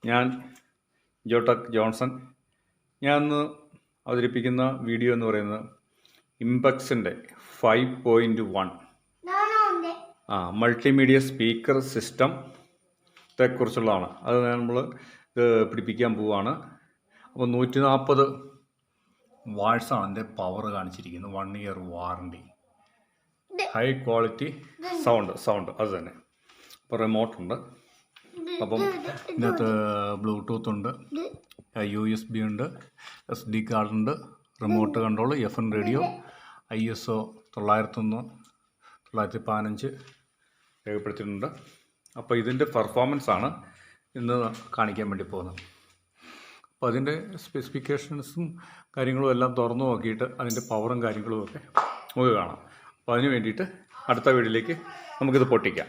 ഞാൻ ജോട്ടക് ജോൺസൺ. ഞാൻ ഇന്ന് അവതരിപ്പിക്കുന്ന വീഡിയോ എന്ന് പറയുന്നത് ഇംപെക്സിൻ്റെ 5.1 മൾട്ടിമീഡിയ സ്പീക്കർ സിസ്റ്റത്തെ കുറിച്ചുള്ളതാണ്. അത് നമ്മൾ പിടിപ്പിക്കാൻ പോവുകയാണ്. അപ്പോൾ 140 വാട്ട്സാണ് എൻ്റെ പവർ കാണിച്ചിരിക്കുന്നത്. 1 year warranty, high quality sound അത് തന്നെ. അപ്പോൾ റിമോട്ടുണ്ട്. അപ്പം ഇതിനകത്ത് ബ്ലൂടൂത്ത് ഉണ്ട്, USB ഉണ്ട്, SD കാർഡുണ്ട്, remote control, FM radio, ISO 901 915 രേഖപ്പെടുത്തിയിട്ടുണ്ട്. അപ്പോൾ ഇതിൻ്റെ പെർഫോമൻസാണ് ഇന്ന് കാണിക്കാൻ വേണ്ടി പോകുന്നത്. അപ്പോൾ അതിൻ്റെ സ്പെസിഫിക്കേഷൻസും കാര്യങ്ങളും എല്ലാം തുറന്നു നോക്കിയിട്ട് അതിൻ്റെ പവറും കാര്യങ്ങളും ഒക്കെ നമുക്ക് കാണാം. അപ്പോൾ അതിന് വേണ്ടിയിട്ട് അടുത്ത വീഡിയോയിലേക്ക് നമുക്കിത് പൊട്ടിക്കാം.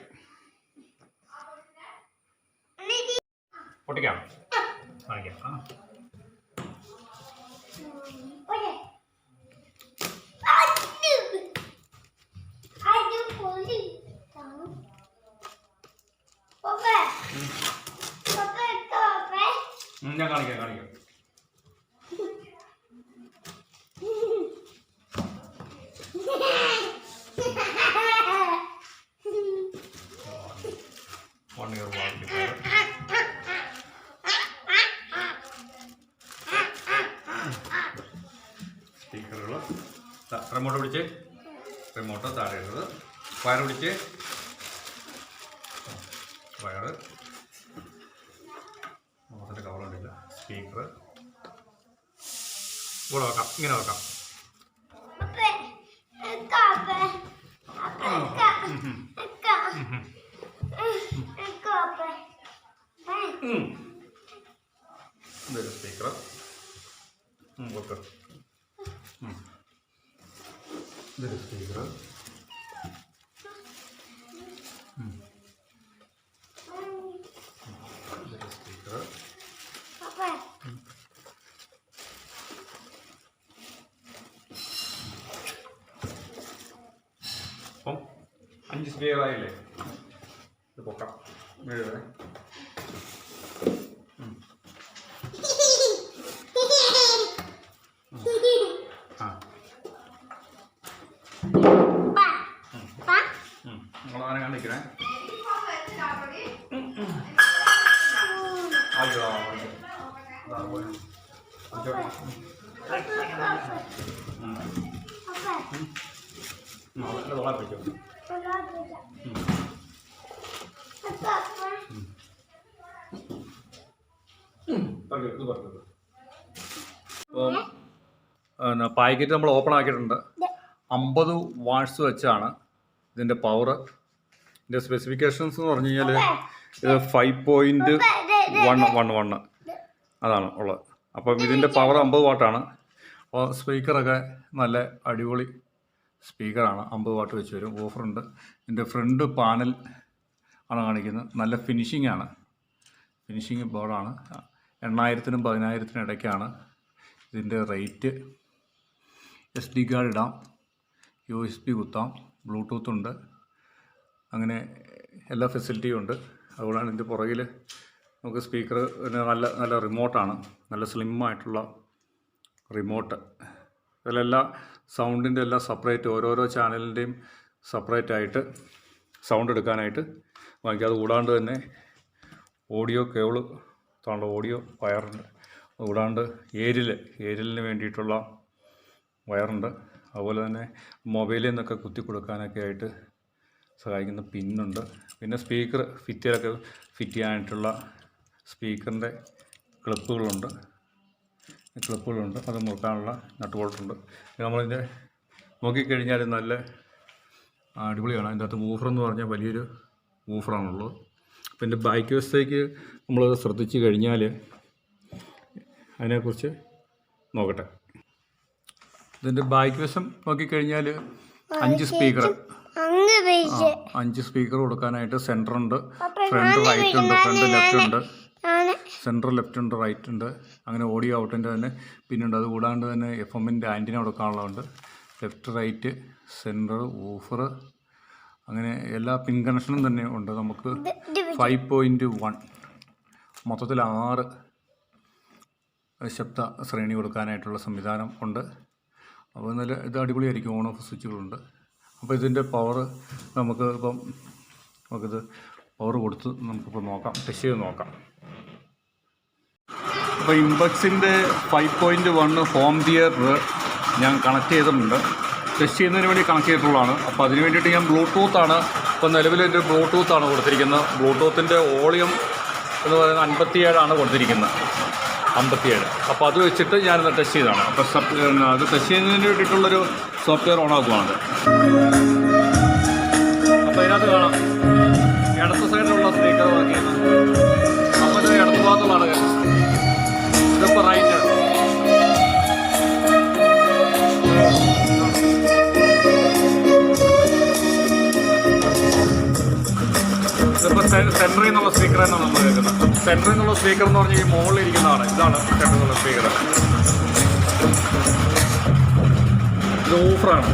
കാണിക്കാം. ഞാൻ കാണിക്കാം. സ്പീക്കറുകൾ, റിമോട്ട് പിടിച്ച്, റിമോട്ട് താഴെ ഇടുന്നത്, വയർ പിടിച്ച്, വയറ് മൊത്തത്തിൽ കവറുണ്ടില്ല, സ്പീക്കർ ഇവിടെ വെക്കാം, ഇങ്ങനെ വെക്കാം. ഇതൊരു സ്പീക്കർ വെക്ക്. ഇതൊരു സ്പീക്കർ, ഇതൊരു സ്പീക്കർ. അപ്പം 5 സ്പീക്കറായില്ലേ? ഇത് പൊക്കാം. വീഴേ. നിങ്ങളങ്ങനെ കാണിക്കണേ. പാക്കറ്റ് നമ്മൾ ഓപ്പൺ ആക്കിയിട്ടുണ്ട്. 50 വാട്ട്സ് വെച്ചാണ് ഇതിൻ്റെ പവർ. ഇതിൻ്റെ സ്പെസിഫിക്കേഷൻസ് എന്ന് പറഞ്ഞു കഴിഞ്ഞാൽ ഇത് 5.111 അതാണ് ഉള്ളത്. അപ്പം ഇതിൻ്റെ പവർ 50 വാട്ടാണ്. അപ്പോൾ സ്പീക്കറൊക്കെ നല്ല അടിപൊളി സ്പീക്കറാണ്. 50 വാട്ട് വെച്ച് വരും. ഓഫറുണ്ട്. ഇതിൻ്റെ ഫ്രണ്ട് പാനൽ ആണ് കാണിക്കുന്നത്. നല്ല ഫിനിഷിങ് ബോർഡാണ്. 8,000-നും 10,000-നും ഇടയ്ക്കാണ് ഇതിൻ്റെ റേറ്റ്. SD കാർഡ് ഇടാം, USB കുത്താം, ബ്ലൂടൂത്ത് ഉണ്ട്, അങ്ങനെ എല്ലാ ഫെസിലിറ്റിയും ഉണ്ട്. അതുകൊണ്ടാണ് ഇതിൻ്റെ പുറകിൽ നമുക്ക് സ്പീക്കർ നല്ല റിമോട്ടാണ്. നല്ല സ്ലിമ്മായിട്ടുള്ള റിമോട്ട്. ഇതിലെല്ലാം സൗണ്ടിൻ്റെ എല്ലാം സെപ്പറേറ്റ്, ഓരോരോ ചാനലിൻ്റെയും സെപ്പറേറ്റായിട്ട് സൗണ്ട് എടുക്കാനായിട്ട് വാങ്ങിക്കുക. അത് കൂടാണ്ട് തന്നെ ഓഡിയോ കേബിള്, ഓഡിയോ വയറുണ്ട്. കൂടാണ്ട് ഏരിയലിന് വേണ്ടിയിട്ടുള്ള വയറുണ്ട്. അതുപോലെ തന്നെ മൊബൈലിൽ നിന്നൊക്കെ കുത്തി കൊടുക്കാനൊക്കെ ആയിട്ട് സഹായിക്കുന്ന പിന്നുണ്ട്. പിന്നെ സ്പീക്കർ ഫിറ്റ് ചെയ്യാനായിട്ടുള്ള സ്പീക്കറിൻ്റെ ക്ലിപ്പുകളുണ്ട്. അത് മുറുക്കാനുള്ള നട്ട് ബോൾട്ടുണ്ട്. നമ്മളിതിൻ്റെ നോക്കിക്കഴിഞ്ഞാൽ നല്ല അടിപൊളിയാണ്. അതിൻ്റെ അകത്ത് വൂഫർ എന്ന് പറഞ്ഞാൽ വലിയൊരു വൂഫറാണുള്ളത്. പിന്നെ ബാക്ക് വശത്തേക്ക് നമ്മൾ ശ്രദ്ധിച്ച് കഴിഞ്ഞാൽ അതിനെക്കുറിച്ച് നോക്കട്ടെ. ഇതിൻ്റെ ബാക്ക് വശം നോക്കിക്കഴിഞ്ഞാൽ 5 സ്പീക്കർ കൊടുക്കാനായിട്ട് സെൻറ്ററുണ്ട്, ഫ്രണ്ട് റൈറ്റ് ഉണ്ട്, ഫ്രണ്ട് ലെഫ്റ്റ് ഉണ്ട്, സെൻറ്റർ ലെഫ്റ്റ് ഉണ്ട്, റൈറ്റ് ഉണ്ട്. അങ്ങനെ ഓഡിയോ ഔട്ടിൻ്റെ തന്നെ പിന്നുണ്ട്. അത് കൂടാണ്ട് തന്നെ FM-ൻ്റെ ആൻറ്റിന കൊടുക്കാനുള്ളതുണ്ട്. ലെഫ്റ്റ് റൈറ്റ് സെൻറ്റർ വൂഫർ അങ്ങനെ എല്ലാ പിൻ കണക്ഷനും തന്നെ ഉണ്ട്. നമുക്ക് 5.1 മൊത്തത്തിൽ 6 ശബ്ദ ശ്രേണി കൊടുക്കാനായിട്ടുള്ള സംവിധാനം ഉണ്ട്. അപ്പോൾ നല്ല ഇത് അടിപൊളിയായിരിക്കും. ഓൺ ഓഫ് സ്വിച്ചുകളുണ്ട്. അപ്പോൾ ഇതിൻ്റെ പവർ നമുക്കിത് പവർ കൊടുത്ത് നമുക്കിപ്പോൾ നോക്കാം, ടെസ്റ്റ് ചെയ്ത് നോക്കാം. അപ്പോൾ ഇംപെക്സിൻ്റെ 5.1 ഹോം തിയേറ്റർ ഞാൻ കണക്ട് ചെയ്തിട്ടുണ്ട്. ടെസ്റ്റ് ചെയ്യുന്നതിന് വേണ്ടി കണക്ട് ചെയ്തിട്ടുള്ളതാണ്. അപ്പോൾ അതിന് വേണ്ടിയിട്ട് ഞാൻ ബ്ലൂടൂത്താണ് ഇപ്പോൾ നിലവിൽ എൻ്റെ ബ്ലൂടൂത്താണ് കൊടുത്തിരിക്കുന്നത്. ബ്ലൂടൂത്തിൻ്റെ വോളിയം എന്ന് പറയുന്നത് 57 കൊടുത്തിരിക്കുന്നത്, 57. അപ്പോൾ അത് വെച്ചിട്ട് ഞാനിന്ന് ടെസ്റ്റ് ചെയ്തതാണ്. അപ്പോൾ അത് ടെസ്റ്റ് ചെയ്യുന്നതിന് വേണ്ടിയിട്ടുള്ളൊരു സോഫ്റ്റ്വെയർ ഓണാക്കുകയാണ്. അപ്പോൾ ഇതിനകത്ത് കാണാം ഇടത്ത് സൈഡിലുള്ള സ്പീക്കർ വർക്ക് ചെയ്യുന്നത്. അപ്പോൾ ഇത് ഇടത്ത് ഭാഗത്തുള്ളതാണ് ഇതിപ്പോൾ റൈറ്റ്. ഇതിപ്പോൾ സെൻറ്ററിൽ നിന്നുള്ള സ്പീക്കർ എന്നാണ് നമ്മൾ കേൾക്കുന്നത്. സെൻറ്ററിൽ നിന്നുള്ള സ്പീക്കർ എന്ന് പറഞ്ഞാൽ ഈ മുകളിൽ ഇരിക്കുന്നതാണ്. ഇതാണ് സെൻറ്ററിൽ നിന്നുള്ള സ്പീക്കർ. ഇത് ഓഫറാണ്.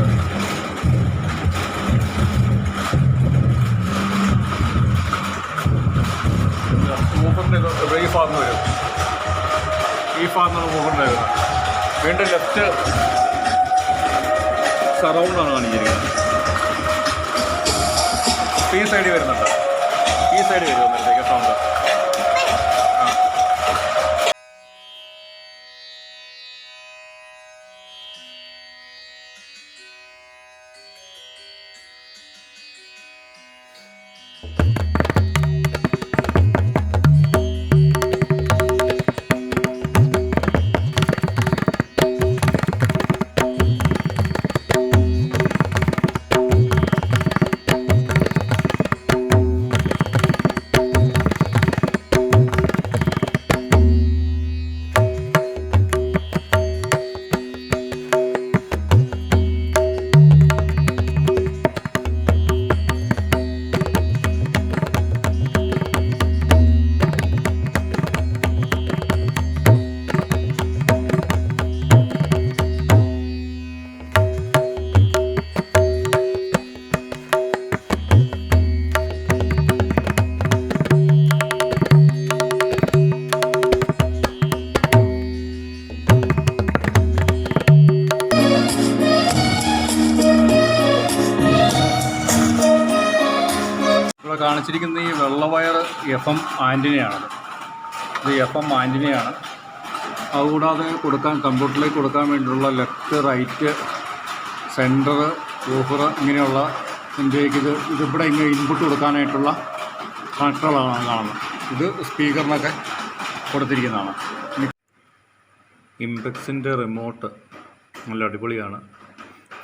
ഓഫറിൻ്റെ ഇത് ഈ ഭാഗത്ത് വരും. ഈ ഭാഗത്താണ് ഓഫറിൻ്റെ വരുന്നത്. വീണ്ടും ലെഫ്റ്റ് സറൗണ്ടാണ് കാണിച്ചിരിക്കുന്നത്. ഈ സൈഡിൽ വരുന്നുണ്ട്. ഈ സൈഡ് വരുന്നതിലേക്ക് സൗണ്ട്. കാണിച്ചിരിക്കുന്ന ഈ വെള്ള വയർ FM ആൻറ്റിനയാണത്. ഇത് FM ആൻറ്റിനയാണ്. അതുകൂടാതെ കമ്പ്യൂട്ടറിലേക്ക് കൊടുക്കാൻ വേണ്ടിയിട്ടുള്ള ലെഫ്റ്റ്, റൈറ്റ്, സെൻറ്റർ, ഓഫർ ഇങ്ങനെയുള്ള ഇതിലേക്ക് ഇതിവിടെ ഇങ്ങനെ ഇൻപുട്ട് കൊടുക്കാനായിട്ടുള്ള കണക്ടറുകളാണ് കാണുന്നത്. ഇത് സ്പീക്കറിനൊക്കെ കൊടുത്തിരിക്കുന്നതാണ്. ഇംപെക്സിൻ്റെ റിമോട്ട് നല്ല അടിപൊളിയാണ്.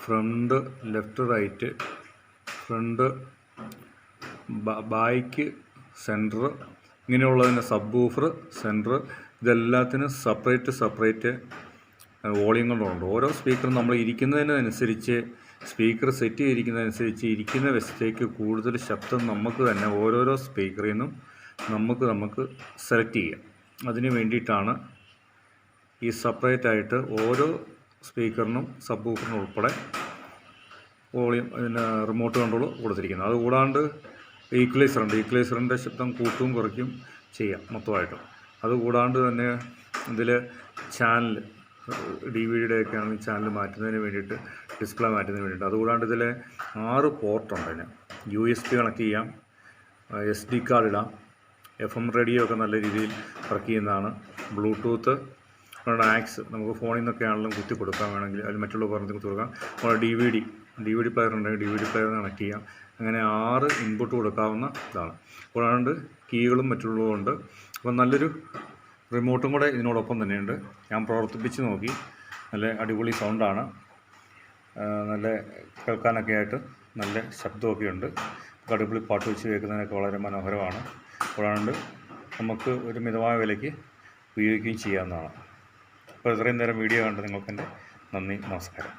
Front, left, right, front, back, centre ഇങ്ങനെയുള്ളതിൻ്റെ സബ് വൂഫർ, സെൻറ്റർ ഇതെല്ലാത്തിനും സെപ്പറേറ്റ് വോളിയങ്ങളുണ്ട്. ഓരോ സ്പീക്കറും നമ്മൾ ഇരിക്കുന്നതിനനുസരിച്ച് സ്പീക്കർ സെറ്റ് ചെയ്തിരിക്കുന്നതനുസരിച്ച് ഇരിക്കുന്ന വശത്തേക്ക് കൂടുതൽ ശബ്ദം നമുക്ക് തന്നെ ഓരോരോ സ്പീക്കറിൽ നിന്നും നമുക്ക് സെലക്ട് ചെയ്യാം. അതിന് വേണ്ടിയിട്ടാണ് ഈ സെപ്പറേറ്റായിട്ട് ഓരോ സ്പീക്കറിനും സബ് വൂഫറിനും ഉൾപ്പെടെ വോളിയം അതിന് റിമോട്ട് കൺട്രോൾ കൊടുത്തിരിക്കുന്നത്. അതുകൂടാണ്ട് ഈക്വലൈസറിൻ്റെ ശബ്ദം കൂട്ടും കുറയ്ക്കും ചെയ്യാം മൊത്തമായിട്ടും. അതുകൂടാണ്ട് തന്നെ ഇതിൽ ചാനൽ DVD ഒക്കെ ആണെങ്കിൽ ചാനൽ മാറ്റുന്നതിന് വേണ്ടിയിട്ട്, ഡിസ്പ്ലേ മാറ്റുന്നതിന് വേണ്ടിയിട്ട്. അതുകൂടാണ്ട് ഇതിൽ 6 പോർട്ടുണ്ട്. അതിന് USB കണക്ട് ചെയ്യാം, SD കാർഡ് ഇടാം, FM റേഡിയോ ഒക്കെ നല്ല രീതിയിൽ വർക്ക് ചെയ്യുന്നതാണ്. ബ്ലൂടൂത്ത്, ആക്സ് നമുക്ക് ഫോണിൽ നിന്നൊക്കെ ആണെങ്കിലും കുത്തി കൊടുക്കാൻ വേണമെങ്കിൽ അതിൽ മറ്റുള്ള പറഞ്ഞ് കുത്തി കൊടുക്കാം. DVD പ്ലെയർ ഉണ്ടെങ്കിൽ DVD പ്ലെയർ കണക്ട് ചെയ്യാം. അങ്ങനെ 6 ഇൻപുട്ട് കൊടുക്കാവുന്ന ഇതാണ്. കൂടാണ്ട് കീകളും മറ്റുള്ളതുകൊണ്ട് അപ്പം നല്ലൊരു റിമോട്ടും കൂടെ ഇതിനോടൊപ്പം തന്നെയുണ്ട്. ഞാൻ പ്രവർത്തിപ്പിച്ച് നോക്കി. നല്ല അടിപൊളി സൗണ്ടാണ്. നല്ല കേൾക്കാനൊക്കെ ആയിട്ട് നല്ല ശബ്ദമൊക്കെ ഉണ്ട്. അടിപൊളി പാട്ട് വെച്ച് കേൾക്കുന്നതിനൊക്കെ വളരെ മനോഹരമാണ്. കൂടാണ്ട് നമുക്ക് ഒരു മിതമായ വിലയ്ക്ക് ഉപയോഗിക്കുകയും ചെയ്യാവുന്നതാണ്. അപ്പോൾ ഇത്രയും നേരം വീഡിയോ കണ്ട് നിങ്ങൾക്കെൻ്റെ നന്ദി, നമസ്കാരം.